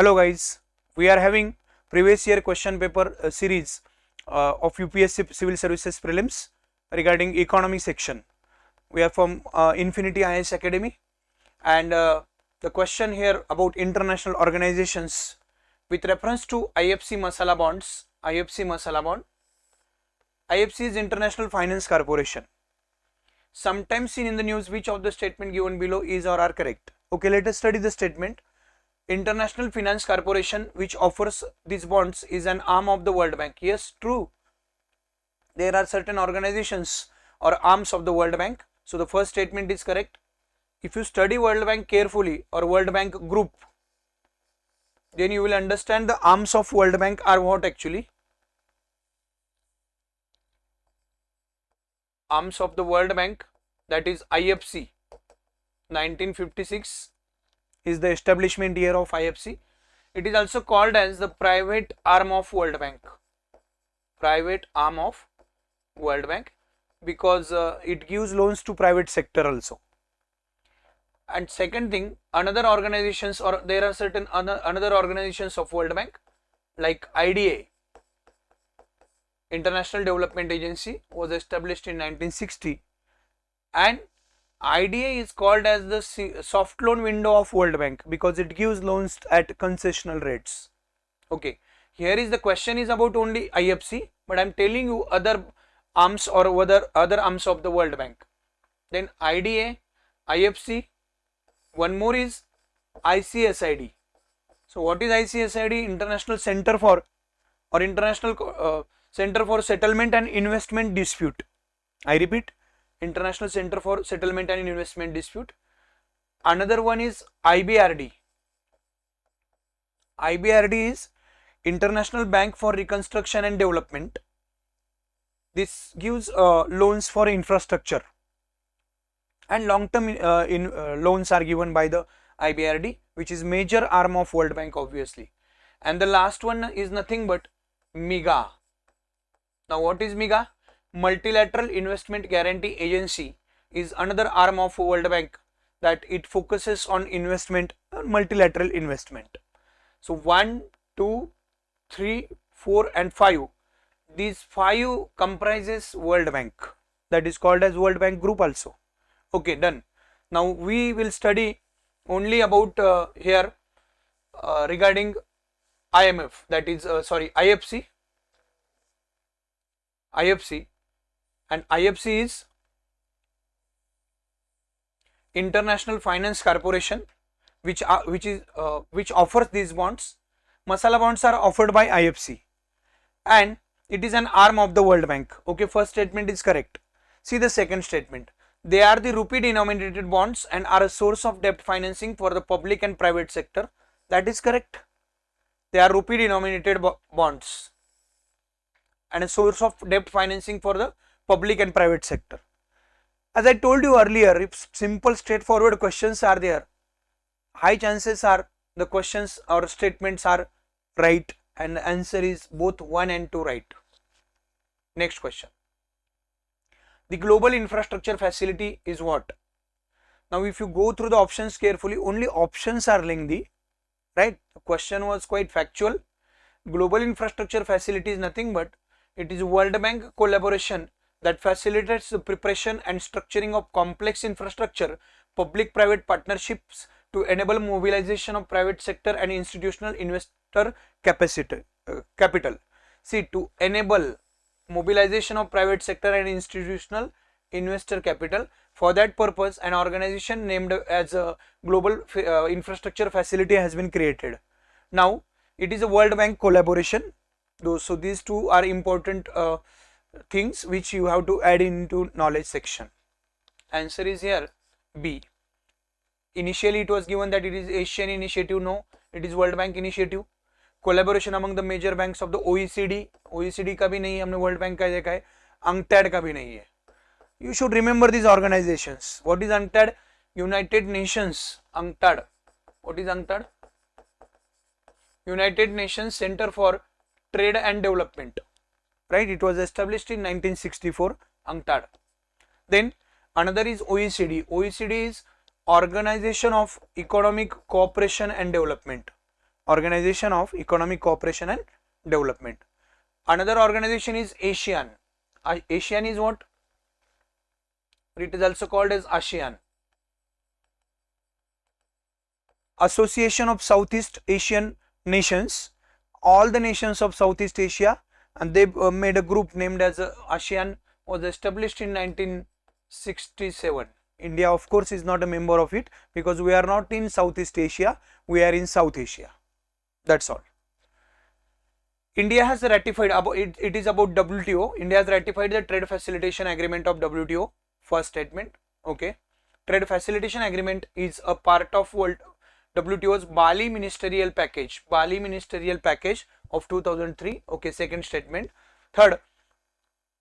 Hello guys, we are having previous year question paper series of UPSC Civil Services Prelims regarding economy section. We are from Infinity IAS Academy, and the question here about international organizations with reference to IFC Masala bonds. IFC Masala bond. IFC is International Finance Corporation. Sometimes seen in the news, which of the statement given below is or are correct? Okay, let us study the statement. International Finance Corporation, which offers these bonds, is an arm of the World Bank. Yes, true. There are certain organizations or arms of the World Bank. So the first statement is correct. If you study World Bank carefully or World Bank group, then you will understand the arms of World Bank are what actually. Arms of the World Bank, that is IFC. 1956 is the establishment year of IFC. It is also called as the private arm of World Bank. Private arm of World Bank, because it gives loans to private sector also. And second thing, another organizations, or there are certain another organizations of World Bank like IDA, International Development Agency, was established in 1960, and IDA is called as the soft loan window of World Bank because it gives loans at concessional rates. Okay, here is the question is about only IFC, but I am telling you other arms or other arms of the World Bank. Then IDA, IFC, one more is ICSID. So what is ICSID? International Center for or International Center for Settlement and Investment Dispute. I repeat, International Center for Settlement and Investment Dispute. Another one is IBRD. IBRD is International Bank for Reconstruction and Development. This gives loans for infrastructure, and long-term loans are given by the IBRD, which is major arm of World Bank obviously. And the last one is nothing but MIGA. Now what is MIGA? Multilateral Investment Guarantee Agency is another arm of World Bank that it focuses on investment, multilateral investment. So 1, 2, 3, 4 and 5. These 5 comprises World Bank, that is called as World Bank group also. Okay, done. Now we will study only about here regarding IMF, that is IFC. IFC, and IFC is International Finance Corporation, which offers these bonds. Masala bonds are offered by IFC, and it is an arm of the World Bank. Okay, first statement is correct. See the second statement. They are the rupee denominated bonds and are a source of debt financing for the public and private sector. That is correct. They are rupee denominated bonds and a source of debt financing for the public and private sector. As I told you earlier, if simple straightforward questions are there, high chances are the questions or statements are right, and the answer is both 1 and 2 right. Next question. The global infrastructure facility is what? Now if you go through the options carefully, only options are lengthy, right? The question was quite factual. Global infrastructure facility is nothing but it is World Bank collaboration that facilitates the preparation and structuring of complex infrastructure, public-private partnerships to enable mobilization of private sector and institutional investor capital. See, to enable mobilization of private sector and institutional investor capital. For that purpose, an organization named as a Global Infrastructure Facility has been created. Now, it is a World Bank collaboration. So these two are important things which you have to add into knowledge section. Answer is here B. Initially it was given that it is Asian initiative. No, it is World Bank initiative. Collaboration among the major banks of the OECD. OECD का भी नहीं है, हमने World Bank का देखा है. UNCTAD का भी नहीं है. You should remember these organizations. What is UNCTAD? United Nations. UNCTAD. What is UNCTAD? United Nations Center for Trade and Development, right? It was established in 1964, UNCTAD. Then another is OECD. OECD is Organization of Economic Cooperation and Development. Organization of Economic Cooperation and Development. Another organization is ASEAN. ASEAN is what? It is also called as ASEAN. Association of Southeast Asian Nations. All the nations of Southeast Asia, and they made a group named as ASEAN, was established in 1967. India of course is not a member of it because we are not in Southeast Asia, we are in South Asia. That's all. India has ratified, it is about WTO. India has ratified the Trade Facilitation Agreement of WTO. First statement. Okay. Trade Facilitation Agreement is a part of WTO's Bali Ministerial Package. Bali Ministerial Package of 2003. Okay. Second statement. Third,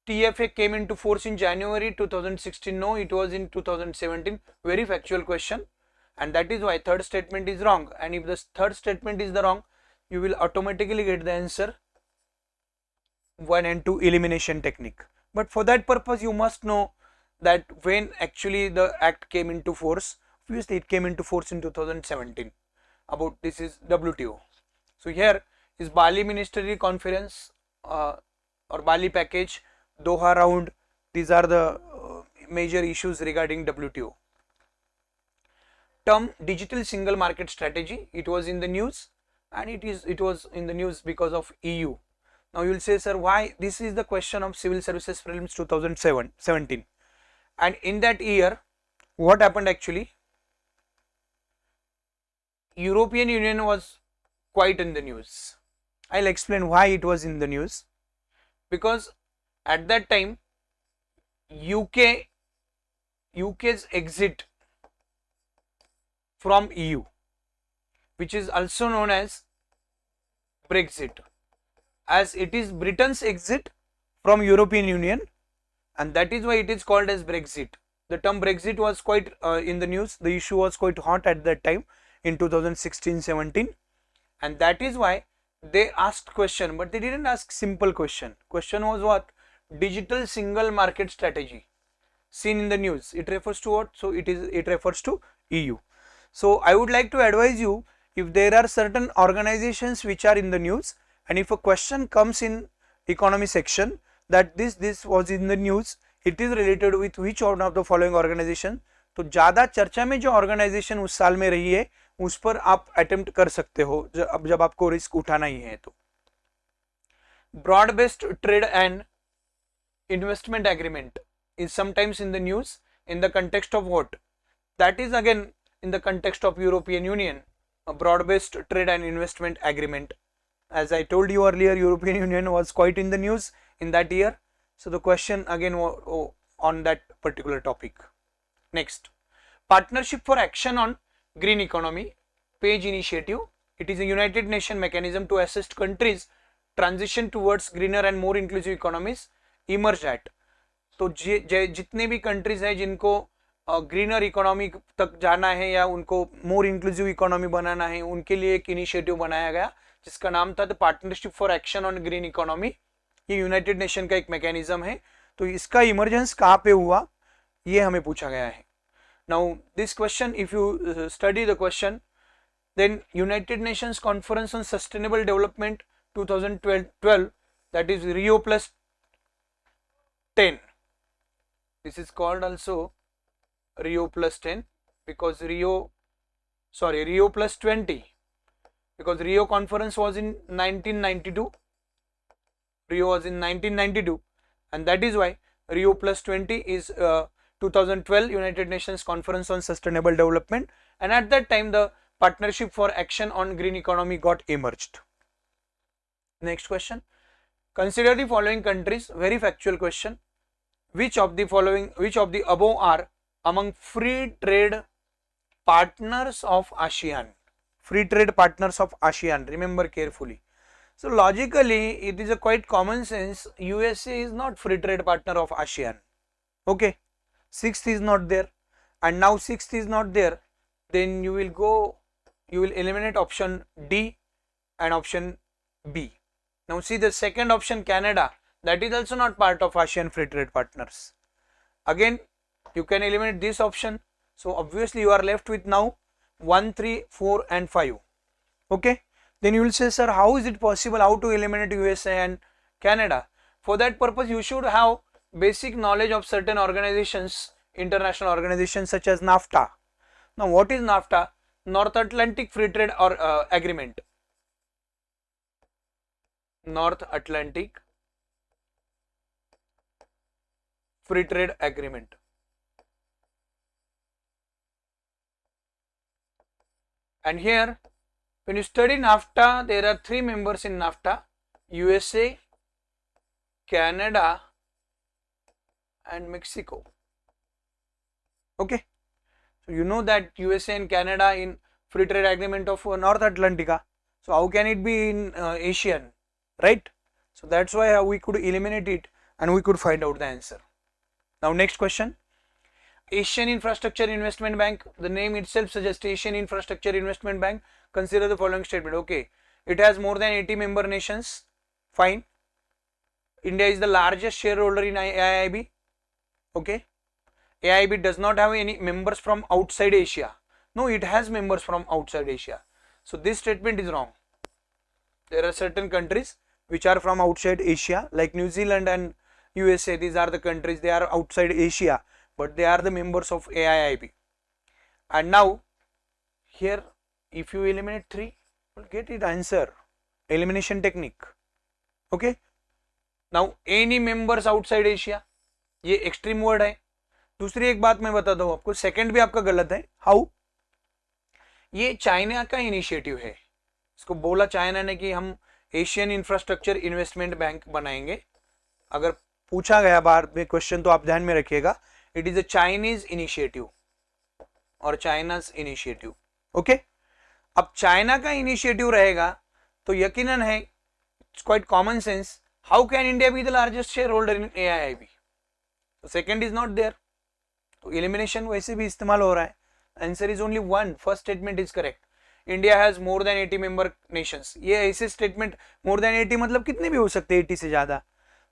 TFA came into force in January 2016. No, it was in 2017. Very factual question. And that is why third statement is wrong. And if the third statement is the wrong, you will automatically get the answer 1 and 2 elimination technique. But for that purpose, you must know that when actually the act came into force. Obviously, it came into force in 2017. About this is WTO. So here is Bali Ministerial Conference or Bali Package, Doha Round. These are the major issues regarding WTO. Term Digital Single Market Strategy. It was in the news, and it was in the news because of EU. Now you will say, sir, why? This is the question of Civil Services Prelims 2017. And in that year, what happened actually? European Union was quite in the news. I'll explain why it was in the news. Because at that time, UK's exit from EU, which is also known as Brexit, as it is Britain's exit from European Union, and that is why it is called as Brexit. The term Brexit was quite in the news. The issue was quite hot at that time in 2016-17, and that is why they asked question, but they didn't ask simple question. Question was what? Digital Single Market Strategy. Seen in the news. It refers to what? So it refers to EU. So I would like to advise you, if there are certain organizations which are in the news, and if a question comes in economy section that this was in the news, it is related with which one of the following organization, तो ज़्यादा चर्चा में जो organisation उस साल में रही है उस पर आप अटेम्प्ट कर सकते हो जब आपको रिस्क उठाना ही है तो. Broad based trade and investment agreement is sometimes in the news in the context of what? That is again in the context of European Union, a broad-based trade and investment agreement. As I told you earlier, European Union was quite in the news in that year. So the question again on that particular topic. Next, Partnership for Action on Green Economy, PAGE initiative. It is a United Nations mechanism to assist countries transition towards greener and more inclusive economies emerged at. तो जितने भी countries हैं जिनको greener economy तक जाना है या उनको मोर इंक्लूसिव इकोनॉमी बनाना है, उनके लिए एक इनिशिएटिव बनाया गया जिसका नाम था the partnership for action on green economy. ये यूनाइटेड नेशन का एक मैकेनिज्म है. तो इसका इमरजेंस कहाँ पे हुआ ये हमें पूछा गया है. Now this question, if you study the question, then United Nations conference on sustainable development 2012, that is Rio plus 10. This is called also Rio plus 10 because Rio plus 20, because Rio conference was in 1992. Rio was in 1992, and that is why Rio plus 20 is 2012 United Nations Conference on Sustainable Development, and at that time the Partnership for Action on Green Economy got emerged. Next question, consider the following countries. Very factual question. Which of the above are among free trade partners of ASEAN? Free trade partners of ASEAN. Remember carefully. So logically, it is a quite common sense. USA is not free trade partner of ASEAN. Okay, 6th is not there, and now 6th is not there. Then you will eliminate option D and option B. Now see the second option, Canada. That is also not part of ASEAN free trade partners. Again, you can eliminate this option. So obviously you are left with now 1, 3, 4 and 5. Okay. Then you will say, sir, how is it possible, how to eliminate USA and Canada? For that purpose, you should have basic knowledge of certain organizations, international organizations such as NAFTA. Now, what is NAFTA? North Atlantic Free Trade Agreement. North Atlantic Free Trade Agreement. And here, when you study NAFTA, there are 3 members in NAFTA: USA, Canada, and Mexico. Okay, so you know that USA and Canada in free trade agreement of North Atlantica. So how can it be in ASEAN, right? So that's why we could eliminate it and we could find out the answer. Now next question. Asian Infrastructure Investment Bank, the name itself suggests Asian Infrastructure Investment Bank. Consider the following statement. Okay, it has more than 80 member nations. Fine. India is the largest shareholder in AIIB. Okay. AIIB does not have any members from outside Asia. No, it has members from outside Asia. So this statement is wrong. There are certain countries which are from outside Asia, like New Zealand and USA. These are the countries, they are outside Asia, but they are the members of AIIB. And now here, if you eliminate 3, you will get it answer. Elimination technique. Okay. Now any members outside Asia, ये extreme word है. दूसरी एक बात मैं बताता हूँ आपको, second भी आपका गलत है. हाउ? ये चाइना का इनिशिएटिव है. इसको बोला चाइना ने कि हम एशियन इंफ्रास्ट्रक्चर इन्वेस्टमेंट बैंक बनाएंगे. अगर पूछा गया बार में क्वेश्चन तो आप ध्यान में रखिएगा, it is a Chinese initiative और चाइनाज इनिशिएटिव. ओके, अब चाइना का इनिशिएटिव रहेगा तो यकीनन है, it's quite common sense, how can India be the largest shareholder in AIIB? Second is not there, तो एलिमिनेशन वैसे भी इस्तेमाल हो रहा है. Answer is only 1. First statement is correct. India has more than 80 member nations. ये ऐसे statement, मोर than 80 मतलब कितने भी हो सकते हैं, 80 से ज्यादा,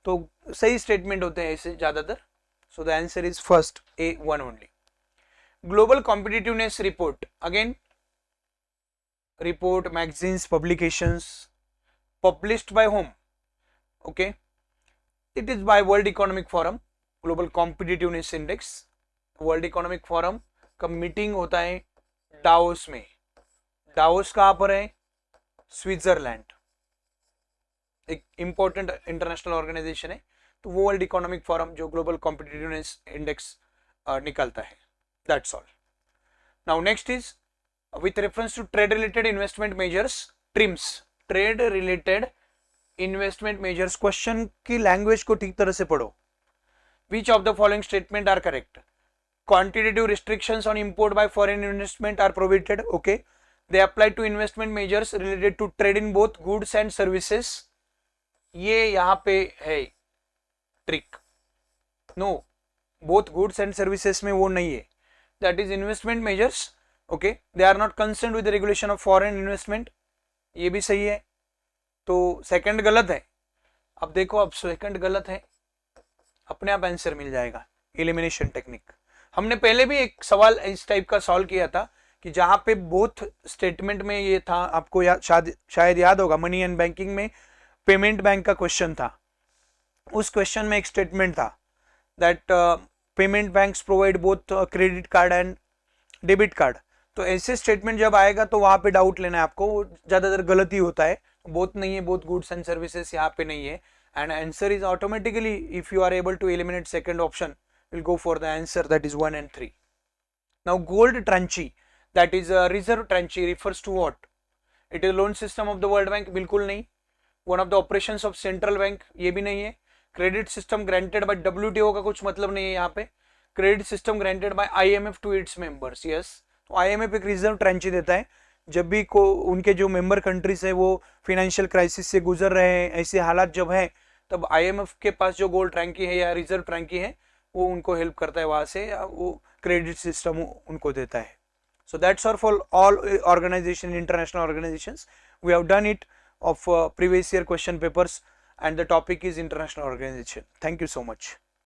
तो सही स्टेटमेंट होते हैं ऐसे ज्यादातर. So the answer is first, A1 only. Global competitiveness report, again report, magazines, publications, published by whom? Okay, it is by World Economic Forum. Global Competitiveness Index, World Economic Forum का meeting होता है Davos में. Davos कहाँ पर है? Switzerland. एक important international organisation है. तो वो वर्ल्ड इकोनॉमिक फोरम जो ग्लोबल कॉम्पिटिटिवनेस इंडेक्स निकालता है. That's all. Now next is with reference to trade related investment measures, TRIMS, trade related investment measures. Question की लैंग्वेज को ठीक तरह से पढ़ो. Which of the following statement are correct? Quantitative restrictions on import by foreign investment are prohibited. Okay, they apply to investment measures related to trade in both goods and services. ये यहाँ पे है trick. No, both goods and services में वो नहीं है. That is investment measures. Okay, they are not concerned with regulation of foreign investment. ये भी सही है, तो सेकंड गलत है. अब देखो, अब सेकंड गलत है, अपने आप आंसर मिल जाएगा. Elimination technique. हमने पहले भी एक सवाल इस टाइप का सॉल्व किया था कि जहां पे बोथ स्टेटमेंट में ये था, आपको शायद याद होगा, मनी एंड बैंकिंग में पेमेंट बैंक का क्वेश्चन था. उस क्वेश्चन में एक स्टेटमेंट था that payment banks provide both credit card and debit card. तो ऐसे स्टेटमेंट जब आएगा तो वहां पे डाउट लेना है आपको, ज्यादातर गलत ही होता है. बोथ नहीं है, बोथ गुड्स एंड सर्विसेज यहाँ पे नहीं है. And answer is automatically, if you are able to eliminate second option, will go for the answer that is 1 and 3. Now gold tranche, that is reserve tranche, refers to what? It is loan system of the world bank, बिल्कुल नहीं. One of the operations of central bank, ये भी नहीं है. Credit system granted by WTO का कुछ मतलब नहीं है यहाँ पे. Credit system granted by IMF to its members. Yes, तो IMF एक रिजर्व ट्रांची देता है जब भी को उनके जो मेंबर कंट्रीज है वो फाइनेंशियल क्राइसिस से गुजर रहे हैं, ऐसे हालात जब है, तब IMF के पास जो गोल्ड ट्रांकी है या रिजर्व ट्रांकी है वो उनको हेल्प करता है, वहां से वो क्रेडिट सिस्टम उनको देता है. So that's all for all organisation, international organisations. We have done it of previous year question papers and the topic is international organization. Thank you so much.